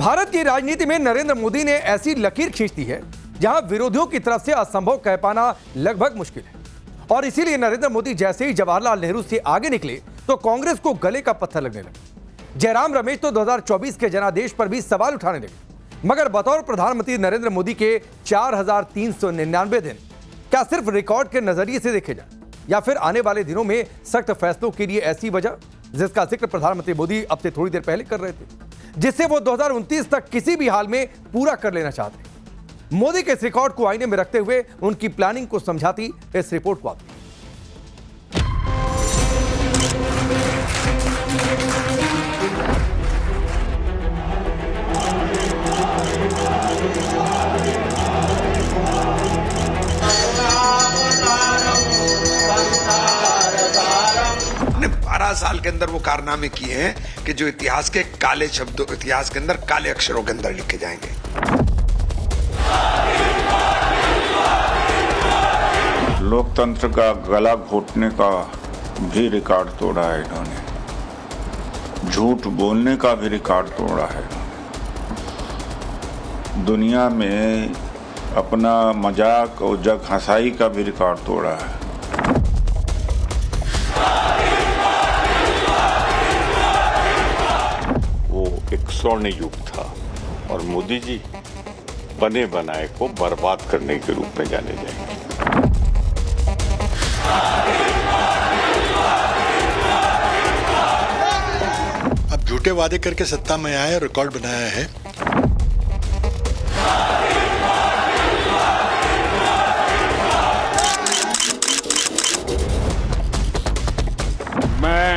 भारत की राजनीति में नरेंद्र मोदी ने ऐसी लकीर खींच दी है जहां विरोधियों की तरफ से असंभव कह पाना लगभग मुश्किल है। और इसीलिए नरेंद्र मोदी जैसे ही जवाहरलाल नेहरू से आगे निकले तो कांग्रेस को गले का पत्थर लगने लगा। जयराम रमेश तो 2024 के जनादेश पर भी सवाल उठाने लगे। मगर बतौर प्रधानमंत्री नरेंद्र मोदी के 4399 दिन क्या सिर्फ रिकॉर्ड के नजरिए से देखे जाए या फिर आने वाले दिनों में सख्त फैसलों के लिए ऐसी वजह जिसका जिक्र प्रधानमंत्री मोदी अब से थोड़ी देर पहले कर रहे थे, जिससे वो 2029 तक किसी भी हाल में पूरा कर लेना चाहते हैं। मोदी के इस रिकॉर्ड को आईने में रखते हुए उनकी प्लानिंग को समझाती इस रिपोर्ट को आप ने 12 साल के अंदर वो कारनामे किए हैं कि जो इतिहास के काले शब्दों, इतिहास के अंदर काले अक्षरों के अंदर लिखे जाएंगे। लोकतंत्र का गला घोटने का भी रिकॉर्ड तोड़ा है इन्होंने, झूठ बोलने का भी रिकॉर्ड तोड़ा है। दुनिया में अपना मजाक और जग हंसाई का भी रिकॉर्ड तोड़ा है। वो एक स्वर्ण युग था और मोदी जी बने बनाए को बर्बाद करने के रूप में जाने जाएंगे। अब झूठे वादे करके सत्ता में आए, रिकॉर्ड बनाया है। मैं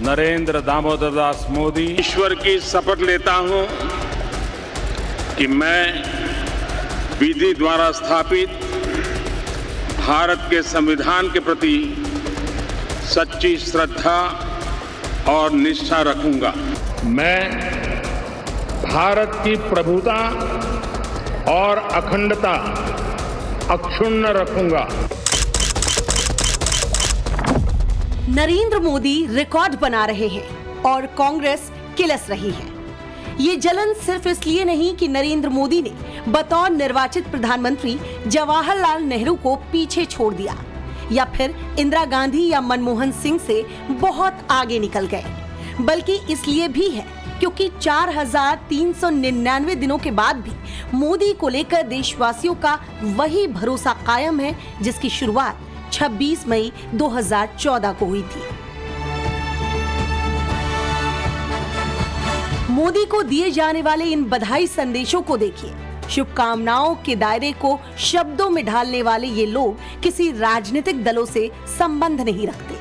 नरेंद्र दामोदर दास मोदी ईश्वर की शपथ लेता हूं कि मैं विधि द्वारा स्थापित भारत के संविधान के प्रति सच्ची श्रद्धा और निष्ठा रखूंगा। मैं भारत की प्रभुता और अखंडता अक्षुण्ण रखूंगा। नरेंद्र मोदी रिकॉर्ड बना रहे हैं और कांग्रेस किलस रही है। ये जलन सिर्फ इसलिए नहीं कि नरेंद्र मोदी ने बतौर निर्वाचित प्रधानमंत्री जवाहरलाल नेहरू को पीछे छोड़ दिया या फिर इंदिरा गांधी या मनमोहन सिंह से बहुत आगे निकल गए, बल्कि इसलिए भी है क्योंकि 4399 दिनों के बाद भी मोदी को लेकर देशवासियों का वही भरोसा कायम है जिसकी शुरुआत 26 मई 2014 को हुई थी। मोदी को दिए जाने वाले इन बधाई संदेशों को देखिए। शुभकामनाओं के दायरे को शब्दों में ढालने वाले ये लोग किसी राजनीतिक दलों से संबंध नहीं रखते,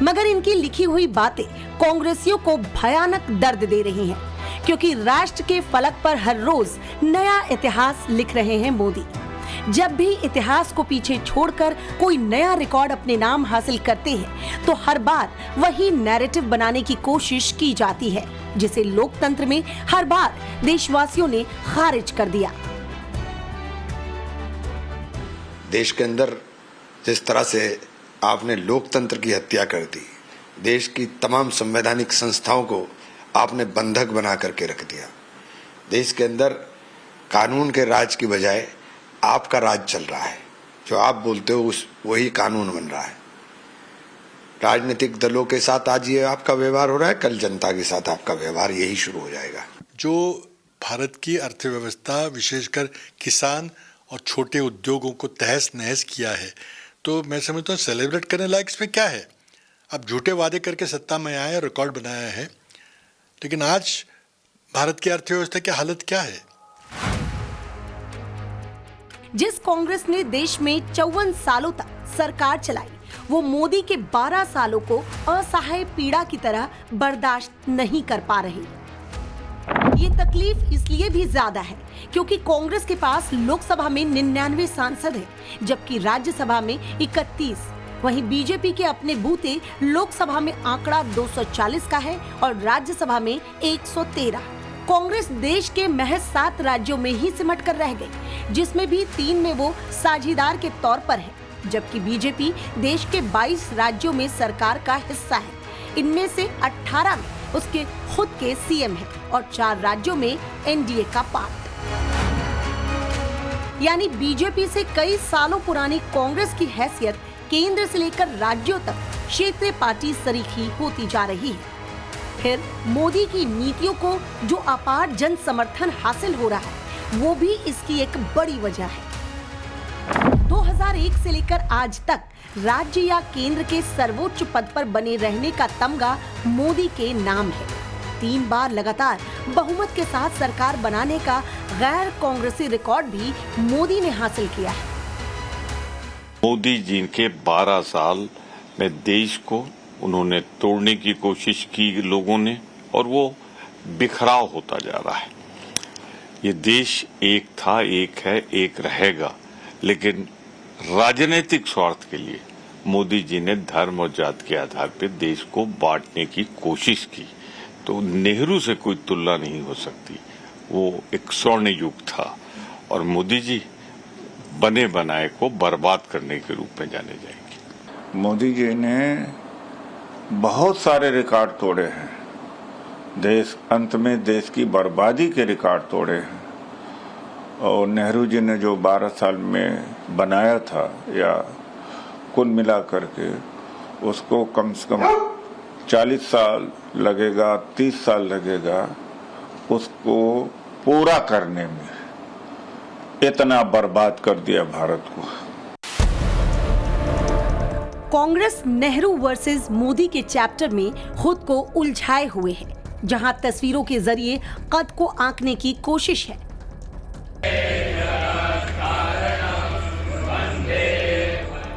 मगर इनकी लिखी हुई बातें कांग्रेसियों को भयानक दर्द दे रही हैं, क्योंकि राष्ट्र के फलक पर हर रोज नया इतिहास लिख रहे हैं मोदी। जब भी इतिहास को पीछे छोड़कर कोई नया रिकॉर्ड अपने नाम हासिल करते हैं तो हर बार वही नैरेटिव बनाने की कोशिश की जाती है, जिसे लोकतंत्र में हर बार देशवासियों ने खारिज कर दिया। देश के अंदर जिस तरह से आपने लोकतंत्र की हत्या कर दी, देश की तमाम संवैधानिक संस्थाओं को आपने बंधक बना करके रख दिया। देश के अंदर कानून के राज की बजाय आपका राज चल रहा है। जो आप बोलते हो उस वही कानून बन रहा है। राजनीतिक दलों के साथ आज ये आपका व्यवहार हो रहा है, कल जनता के साथ आपका व्यवहार यही शुरू हो जाएगा। जो भारत की अर्थव्यवस्था, विशेषकर किसान और छोटे उद्योगों को तहस नहस किया है, तो मैं समझता हूँ सेलिब्रेट करने लायक इसमें क्या है। अब झूठे वादे करके सत्ता में आए, रिकॉर्ड बनाया है, लेकिन आज भारत की अर्थव्यवस्था की हालत क्या है। जिस कांग्रेस ने देश में 54 सालों तक सरकार चलाई, वो मोदी के 12 सालों को असहाय पीड़ा की तरह बर्दाश्त नहीं कर पा रही। ये तकलीफ इसलिए भी ज्यादा है क्योंकि कांग्रेस के पास लोकसभा में 99 सांसद हैं, जबकि राज्यसभा में 31। वहीं बीजेपी के अपने बूते लोकसभा में आंकड़ा 240 का है और राज्यसभा में 113। कांग्रेस देश के महज 7 राज्यों में ही सिमट कर रह गई, जिसमें भी 3 में वो साझीदार के तौर पर है, जबकि बीजेपी देश के 22 राज्यों में सरकार का हिस्सा है। इनमें से 18 में उसके खुद के सीएम हैं और 4 राज्यों में एनडीए का पार्ट। यानी बीजेपी से कई सालों पुरानी कांग्रेस की हैसियत केंद्र से लेकर राज्यों तक क्षेत्रीय पार्टी सरीखी होती जा रही है। फिर मोदी की नीतियों को जो अपार जन समर्थन हासिल हो रहा है, वो भी इसकी एक बड़ी वजह है। 2001 से लेकर आज तक राज्य या केंद्र के सर्वोच्च पद पर बने रहने का तमगा मोदी के नाम है। 3 बार लगातार बहुमत के साथ सरकार बनाने का गैर कांग्रेसी रिकॉर्ड भी मोदी ने हासिल किया है। मोदी जी के 12 साल में देश को उन्होंने तोड़ने की कोशिश की लोगों ने, और वो बिखराव होता जा रहा है। ये देश एक था, एक है, एक रहेगा, लेकिन राजनीतिक स्वार्थ के लिए मोदी जी ने धर्म और जाति के आधार पर देश को बांटने की कोशिश की। तो नेहरू से कोई तुलना नहीं हो सकती। वो एक स्वर्ण युग था और मोदी जी बने बनाए को बर्बाद करने के रूप में जाने जाएंगे। मोदी जी ने बहुत सारे रिकॉर्ड तोड़े हैं। अंत में देश की बर्बादी के रिकॉर्ड तोड़े हैं। और नेहरू जी ने जो 12 साल में बनाया था, या कुल मिला करके उसको कम से कम 40 साल लगेगा, 30 साल लगेगा उसको पूरा करने में। इतना बर्बाद कर दिया भारत को। कांग्रेस नेहरू वर्सेस मोदी के चैप्टर में खुद को उलझाए हुए है, जहां तस्वीरों के जरिए कद को आंकने की कोशिश है।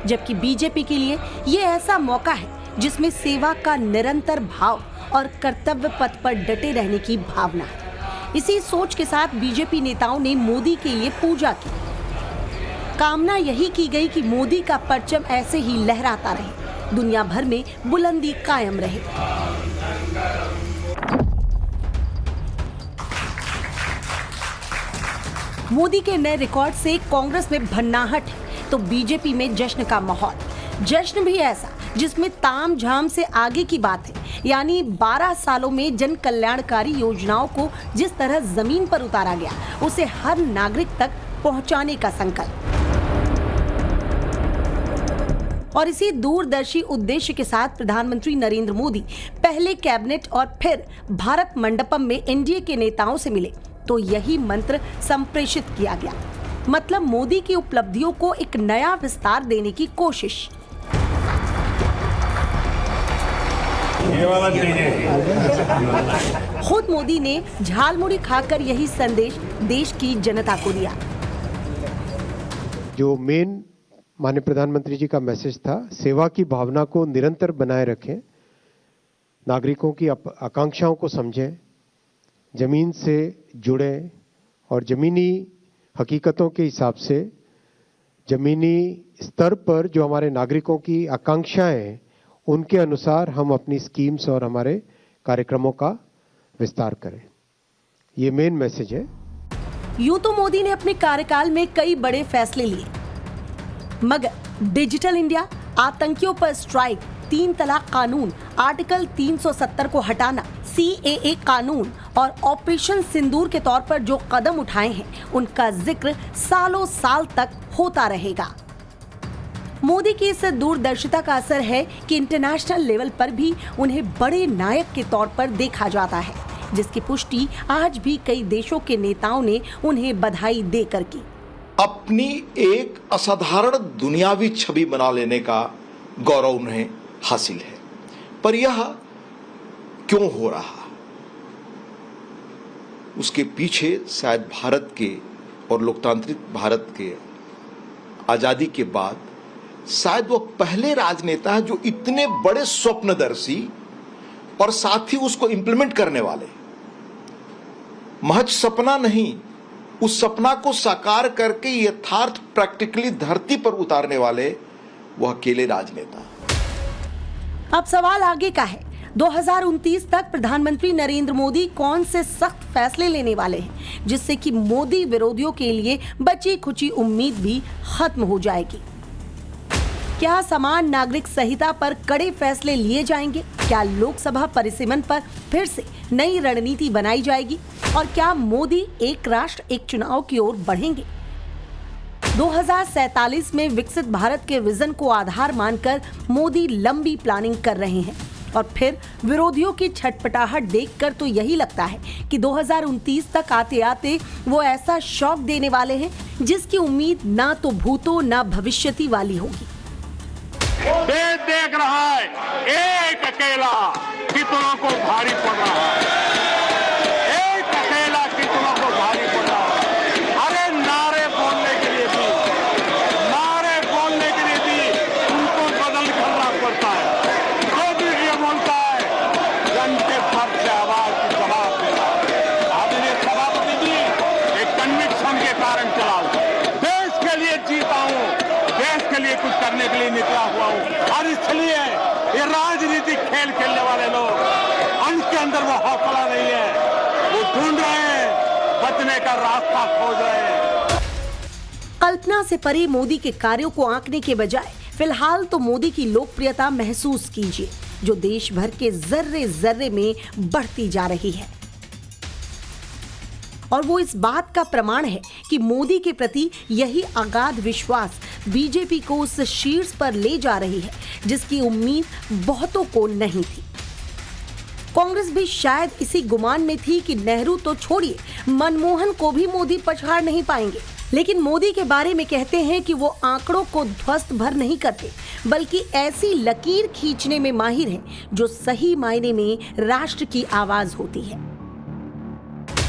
जबकि बीजेपी के लिए ये ऐसा मौका है जिसमें सेवा का निरंतर भाव और कर्तव्य पथ पर डटे रहने की भावना है। इसी सोच के साथ बीजेपी नेताओं ने मोदी के लिए पूजा की। कामना यही की गई कि मोदी का परचम ऐसे ही लहराता रहे, दुनिया भर में बुलंदी कायम रहे। मोदी के नए रिकॉर्ड से कांग्रेस में भन्नाहट है तो बीजेपी में जश्न का माहौल। जश्न भी ऐसा जिसमें ताम झाम से आगे की बात है, यानी 12 सालों में जन कल्याणकारी योजनाओं को जिस तरह जमीन पर उतारा गया, उसे हर नागरिक तक पहुंचाने का संकल्प। और इसी दूरदर्शी उद्देश्य के साथ प्रधानमंत्री नरेंद्र मोदी पहले कैबिनेट और फिर भारत मंडपम में एनडीए के नेताओं से मिले तो यही मंत्र संप्रेषित किया गया। मतलब मोदी की उपलब्धियों को एक नया विस्तार देने की कोशिश। खुद मोदी ने झालमुड़ी खाकर यही संदेश देश की जनता को दिया। जो मेन माननीय प्रधानमंत्री जी का मैसेज था, सेवा की भावना को निरंतर बनाए रखें, नागरिकों की आकांक्षाओं को समझें, जमीन से जुड़ें और जमीनी हकीकतों के हिसाब से जमीनी स्तर पर जो हमारे नागरिकों की आकांक्षाएं हैं, उनके अनुसार हम अपनी स्कीम्स और हमारे कार्यक्रमों का विस्तार करें। ये मेन मैसेज है। यूं तो मोदी ने अपने कार्यकाल में कई बड़े फैसले लिए, मगर डिजिटल इंडिया, आतंकियों पर स्ट्राइक, 3 तलाक कानून, आर्टिकल 370 को हटाना, CAA कानून और ऑपरेशन सिंदूर के तौर पर जो कदम उठाए हैं, उनका जिक्र सालों साल तक होता रहेगा। मोदी की इस दूरदर्शिता का असर है कि इंटरनेशनल लेवल पर भी उन्हें बड़े नायक के तौर पर देखा जाता है, जिसकी पुष्टि आज भी कई देशों के नेताओं ने उन्हें बधाई देकर की। अपनी एक असाधारण दुनियावी छवि बना लेने का गौरव उन्हें हासिल है। पर यह क्यों हो रहा, उसके पीछे शायद भारत के और लोकतांत्रिक भारत के आजादी के बाद शायद वो पहले राजनेता है जो इतने बड़े स्वप्नदर्शी और साथ ही उसको इंप्लीमेंट करने वाले, महज सपना नहीं, उस सपना को साकार करके यथार्थ प्रैक्टिकली धरती पर उतारने वाले वो अकेले राजनेता। अब सवाल आगे का है, 2029 तक प्रधानमंत्री नरेंद्र मोदी कौन से सख्त फैसले लेने वाले हैं जिससे कि मोदी विरोधियों के लिए बची खुची उम्मीद भी खत्म हो जाएगी। क्या समान नागरिक संहिता पर कड़े फैसले लिए जाएंगे? क्या लोकसभा परिसीमन पर फिर से नई रणनीति बनाई जाएगी और क्या मोदी एक राष्ट्र एक चुनाव की ओर बढ़ेंगे? 2047 में विकसित भारत के विजन को आधार मानकर मोदी लंबी प्लानिंग कर रहे हैं और फिर विरोधियों की छटपटाहट देखकर तो यही लगता है कि 2029 तक आते आते वो ऐसा शॉक देने वाले हैं जिसकी उम्मीद ना तो भूतो ना भविष्यति वाली होगी। देश देख रहा है एक अकेला कितनों को भारी पड़ रहा है, एक अकेला कितनों को भारी पड़ रहा है। अरे नारे बोलने के लिए भी उनको बदल करना पड़ता है। जो भी ये बोलता है जन के फर्ज से आवाज की जवाब देना। आदरणीय सभापति जी, एक कन्विक्शन के कारण चला हूं, देश के लिए जीता हूं, देश के लिए कुछ करने के लिए निकला हुआ हूं और इसलिए ये राजनीतिक खेल खेलने वाले लोग उनके अंदर वो हौसला नहीं है, वो ढूंढ रहे हैं, बचने का रास्ता खोज रहे हैं। कल्पना से परे मोदी के कार्यों को आंकने के बजाय फिलहाल तो मोदी की लोकप्रियता महसूस कीजिए, जो देश भर के जर्रे जर्रे में बढ़ती जा रही है। और वो इस बात का प्रमाण है कि मोदी के प्रति यही अगाध विश्वास बीजेपी को उस शीर्ष पर ले जा रही है जिसकी उम्मीद बहुतों को नहीं थी। कांग्रेस भी शायद इसी गुमान में थी कि नेहरू तो छोड़िए, मनमोहन को भी मोदी पछाड़ नहीं पाएंगे। लेकिन मोदी के बारे में कहते हैं कि वो आंकड़ों को ध्वस्त भर नहीं करते, बल्कि ऐसी लकीर खींचने में माहिर हैं जो सही मायने में राष्ट्र की आवाज होती है।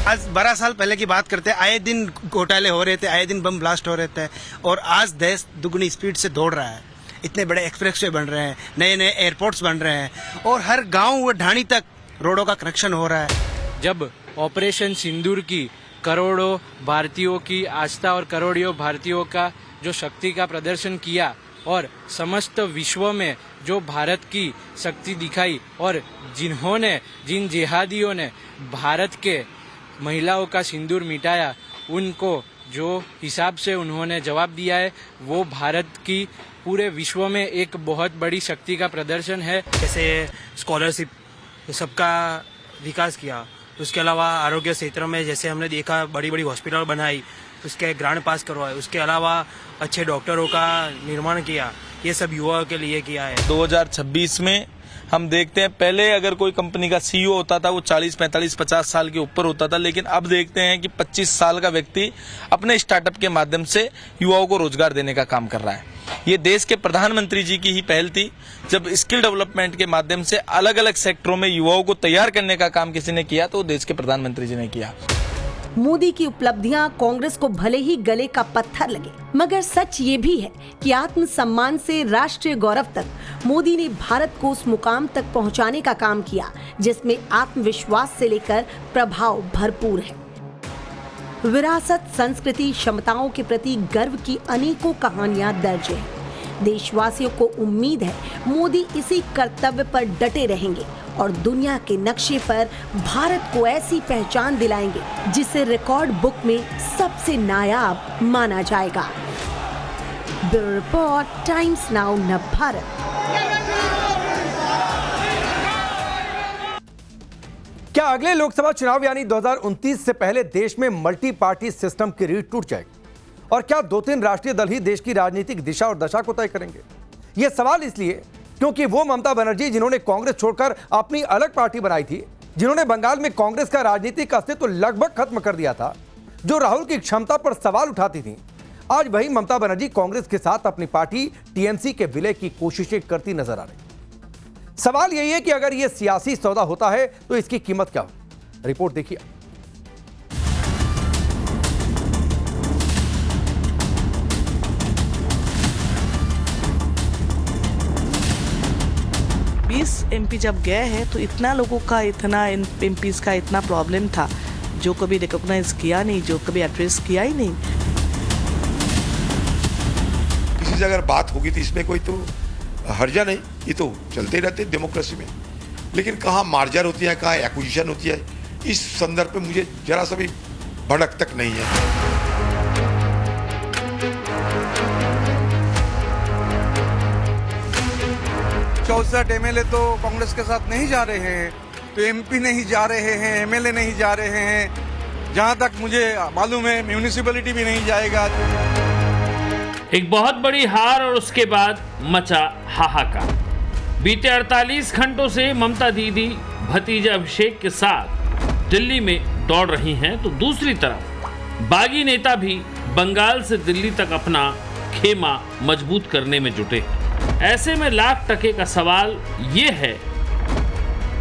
आज 12 साल पहले की बात करते हैं, आए दिन घोटाले हो रहे थे, आए दिन बम ब्लास्ट हो रहे थे और आज देश दुगनी स्पीड से दौड़ रहा है। इतने बड़े एक्सप्रेसवे बन रहे हैं, नए नए एयरपोर्ट्स बन रहे हैं और हर गांव व ढाणी तक रोडों का कनेक्शन हो रहा है। जब ऑपरेशन सिंदूर की करोड़ों भारतीयों की आस्था और करोड़ों भारतीयों का जो शक्ति का प्रदर्शन किया और समस्त विश्व में जो भारत की शक्ति दिखाई और जिन जिहादियों ने भारत के महिलाओं का सिंदूर मिटाया, उनको जो हिसाब से उन्होंने जवाब दिया है वो भारत की पूरे विश्व में एक बहुत बड़ी शक्ति का प्रदर्शन है। जैसे स्कॉलरशिप सबका विकास किया, उसके अलावा आरोग्य क्षेत्र में जैसे हमने देखा बड़ी बड़ी हॉस्पिटल बनाई, उसके ग्रांट पास करवाए, उसके अलावा अच्छे डॉक्टरों का निर्माण किया, ये सब युवाओं के लिए किया है। 2026 में हम देखते हैं, पहले अगर कोई कंपनी का सीईओ होता था वो 40, 45, 50 साल के ऊपर होता था, लेकिन अब देखते हैं कि 25 साल का व्यक्ति अपने स्टार्टअप के माध्यम से युवाओं को रोजगार देने का काम कर रहा है। ये देश के प्रधानमंत्री जी की ही पहल थी, जब स्किल डेवलपमेंट के माध्यम से अलग अलग सेक्टरों में युवाओं को तैयार करने का काम किसी ने किया तो देश के प्रधानमंत्री जी ने किया। मोदी की उपलब्धियां कांग्रेस को भले ही गले का पत्थर लगे, मगर सच ये भी है कि आत्मसम्मान से राष्ट्रीय गौरव तक मोदी ने भारत को उस मुकाम तक पहुंचाने का काम किया जिसमें आत्मविश्वास से लेकर प्रभाव भरपूर है। विरासत, संस्कृति, क्षमताओं के प्रति गर्व की अनेकों कहानियां दर्ज हैं। देशवासियों को उम्मीद है मोदी इसी कर्तव्य पर डटे रहेंगे और दुनिया के नक्शे पर भारत को ऐसी पहचान दिलाएंगे जिसे रिकॉर्ड बुक में सबसे नायाब माना जाएगा। Bureau report, times now Navbharat. क्या अगले लोकसभा चुनाव यानी 2029 से पहले देश में मल्टी पार्टी सिस्टम की रीढ़ टूट जाएगी? और क्या 2-3 राष्ट्रीय दल ही देश की राजनीतिक दिशा और दशा को तय करेंगे? यह सवाल इसलिए क्योंकि वो ममता बनर्जी जिन्होंने कांग्रेस छोड़कर अपनी अलग पार्टी बनाई थी, जिन्होंने बंगाल में कांग्रेस का राजनीतिक अस्तित्व लगभग खत्म कर दिया था, जो राहुल की क्षमता पर सवाल उठाती थी, आज वही ममता बनर्जी कांग्रेस के साथ अपनी पार्टी टीएमसी के विलय की कोशिशें करती नजर आ रही। सवाल यही है कि अगर यह सियासी सौदा होता है तो इसकी कीमत क्या हो? रिपोर्ट देखिए। एमपी जब गए हैं तो इतना लोगों का, इतना एमपीज का इतना प्रॉब्लम था जो कभी रिकॉग्नाइज किया नहीं, जो कभी एड्रेस किया ही नहीं। किसी से अगर बात होगी तो इसमें कोई तो हर्जा नहीं, ये तो चलते रहते डेमोक्रेसी में। लेकिन कहाँ मार्जर होती है, कहाँ एक्विजिशन होती है, इस संदर्भ में मुझे जरा सा भी भड़क तक नहीं है। 64 एमएलए तो कांग्रेस के साथ नहीं जा रहे हैं, तो एमपी नहीं जा रहे हैं, एमएलए नहीं जा रहे हैं, जहां तक मुझे मालूम है म्यूनिसिपैलिटी भी नहीं जाएगा। एक बहुत बड़ी हार और उसके बाद मचा हाहाकार। बीते 48 घंटों से ममता दीदी भतीजे अभिषेक के साथ दिल्ली में दौड़ रही हैं, तो दूसरी तरफ बागी नेता भी बंगाल से दिल्ली तक अपना खेमा मजबूत करने में जुटे हैं। ऐसे में लाख टके का सवाल ये है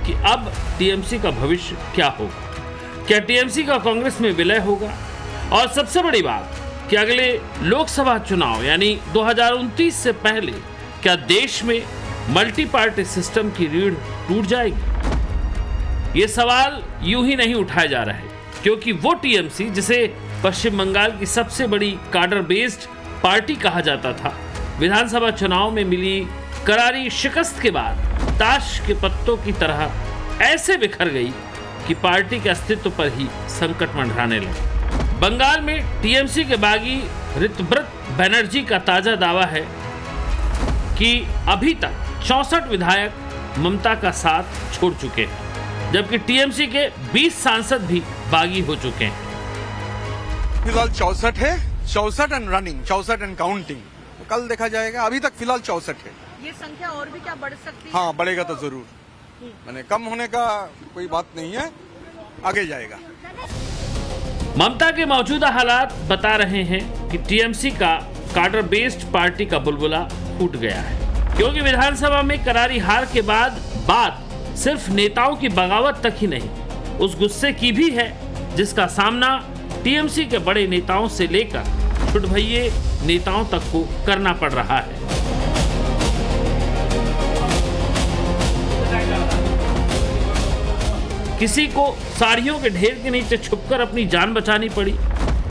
कि अब टीएमसी का भविष्य क्या होगा? क्या टीएमसी का कांग्रेस में विलय होगा? और सबसे बड़ी बात कि अगले लोकसभा चुनाव यानी 2029 से पहले क्या देश में मल्टी पार्टी सिस्टम की रीढ़ टूट जाएगी? ये सवाल यूं ही नहीं उठाए जा रहे, क्योंकि वो टीएमसी जिसे पश्चिम बंगाल की सबसे बड़ी काडर बेस्ड पार्टी कहा जाता था, विधानसभा चुनाव में मिली करारी शिकस्त के बाद ताश के पत्तों की तरह ऐसे बिखर गई कि पार्टी के अस्तित्व पर ही संकट मंडराने लगे। बंगाल में टीएमसी के बागी ऋतव्रत बनर्जी का ताजा दावा है कि अभी तक 64 विधायक ममता का साथ छोड़ चुके हैं, जबकि टीएमसी के 20 सांसद भी बागी हो चुके हैं। फिलहाल 64 है, 64 एंड रनिंग, 64 एंड काउंटिंग। तो कल देखा जाएगा, अभी तक फिलहाल 64 है। ये संख्या और भी क्या बढ़ सकती है? हाँ, बढ़ेगा तो जरूर, मैंने कम होने का कोई बात नहीं है, आगे जाएगा। ममता के मौजूदा हालात बता रहे हैं कि टीएमसी का काडर बेस्ड पार्टी का बुलबुला फूट गया है, क्योंकि विधानसभा में करारी हार के बाद बात सिर्फ नेताओं की बगावत तक ही नहीं, उस गुस्से की भी है जिसका सामना टीएमसी के बड़े नेताओं से लेकर छुटभइये नेताओं तक को करना पड़ रहा है। किसी को साड़ियों के ढेर के नीचे छुपकर अपनी जान बचानी पड़ी,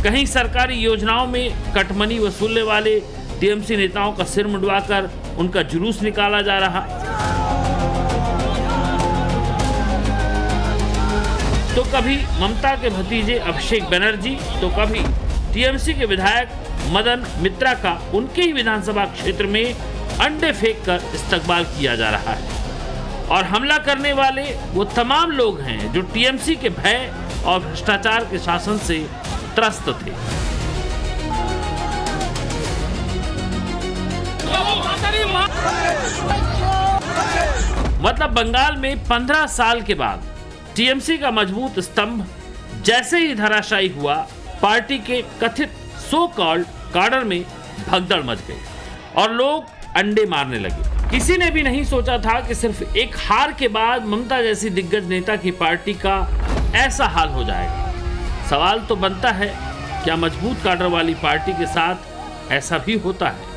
कहीं सरकारी योजनाओं में कटमनी वसूलने वाले टीएमसी नेताओं का सिर मुंडवाकर उनका जुलूस निकाला जा रहा, तो कभी ममता के भतीजे अभिषेक बनर्जी, तो कभी टीएमसी के विधायक मदन मित्रा का उनके ही विधानसभा क्षेत्र में अंडे फेंक कर इस्तकबाल किया जा रहा है। और हमला करने वाले वो तमाम लोग हैं जो टीएमसी के भय और भ्रष्टाचार के शासन से त्रस्त थे। मतलब बंगाल में 15 साल के बाद टीएमसी का मजबूत स्तंभ जैसे ही धराशायी हुआ, पार्टी के कथित सो कॉल्ड काडर में भगदड़ मच गई और लोग अंडे मारने लगे। किसी ने भी नहीं सोचा था कि सिर्फ एक हार के बाद ममता जैसी दिग्गज नेता की पार्टी का ऐसा हाल हो जाएगा। सवाल तो बनता है, क्या मजबूत काडर वाली पार्टी के साथ ऐसा भी होता है?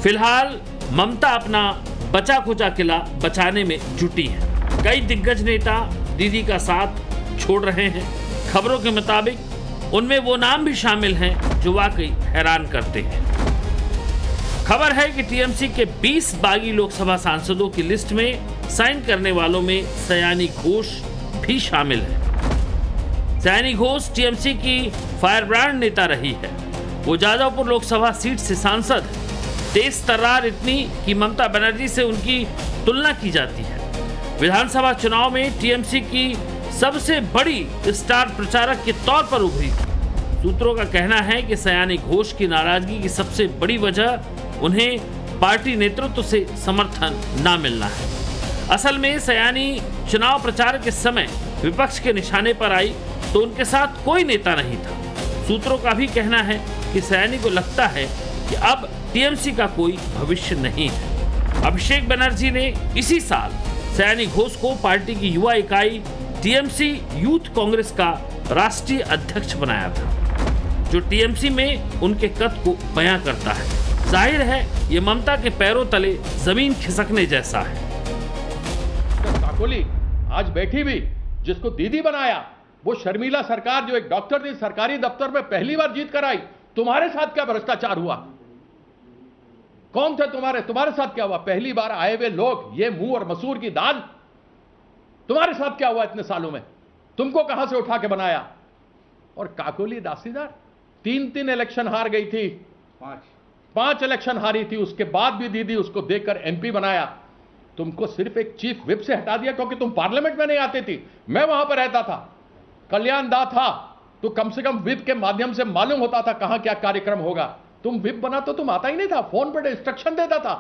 फिलहाल ममता अपना बचा खुचा किला बचाने में जुटी है। कई दिग्गज नेता दीदी का साथ छोड़ रहे हैं। खबरों के मुताबिक उनमें वो नाम भी शामिल हैं जो वाकई हैरान करते हैं। खबर है कि टीएमसी के 20 बागी लोकसभा सांसदों की लिस्ट में साइन करने वालों में सयानी घोष भी शामिल है। सयानी घोष टीएमसी की फायरब्रांड नेता रही है। वो जादवपुर लोकसभा सीट से सांसद है। तेज तर्रार इतनी कि ममता बनर्जी से उनकी तुलना की जाती है। विधानसभा चुनाव में टीएमसी की सबसे बड़ी स्टार प्रचारक के तौर पर उभरी। सूत्रों का कहना है कि सयानी घोष की नाराजगी की सबसे बड़ी वजह उन्हें पार्टी नेतृत्व से समर्थन न मिलना है। असल में सयानी चुनाव प्रचार के समय विपक्ष के निशाने पर आई तो उनके साथ कोई नेता नहीं था। सूत्रों का भी कहना है कि सयानी को लगता है कि अब टीएमसी का कोई भविष्य नहीं है। अभिषेक बनर्जी ने इसी साल सयानी घोष को पार्टी की युवा इकाई टीएमसी यूथ कांग्रेस का राष्ट्रीय अध्यक्ष बनाया था, जो टीएमसी में उनके कद को बयां करता है। जाहिर है ये ममता के पैरों तले जमीन खिसकने जैसा है। काकोली आज बैठी भी जिसको दीदी बनाया, वो शर्मिला सरकार जो एक डॉक्टर थी, सरकारी दफ्तर में पहली बार जीत कर आई। तुम्हारे साथ क्या भ्रष्टाचार हुआ? कौन थे तुम्हारे साथ क्या हुआ? पहली बार आए हुए लोग, ये मुंह और मसूर की दाल, तुम्हारे साथ क्या हुआ इतने सालों में? तुमको कहां से उठा के बनाया? और काकोली दासीदार 3 इलेक्शन हार गई थी, 5 इलेक्शन हारी थी, उसके बाद भी दीदी उसको देकर MP बनाया। तुमको सिर्फ एक चीफ विप से हटा दिया क्योंकि तुम पार्लियामेंट में नहीं आती थी। मैं वहां पर रहता था, कल्याण दा था, तो कम से कम विप के माध्यम से मालूम होता था कहां क्या कार्यक्रम होगा। तुम विप बना तो तुम आता ही नहीं था, फोन पर इंस्ट्रक्शन देता था।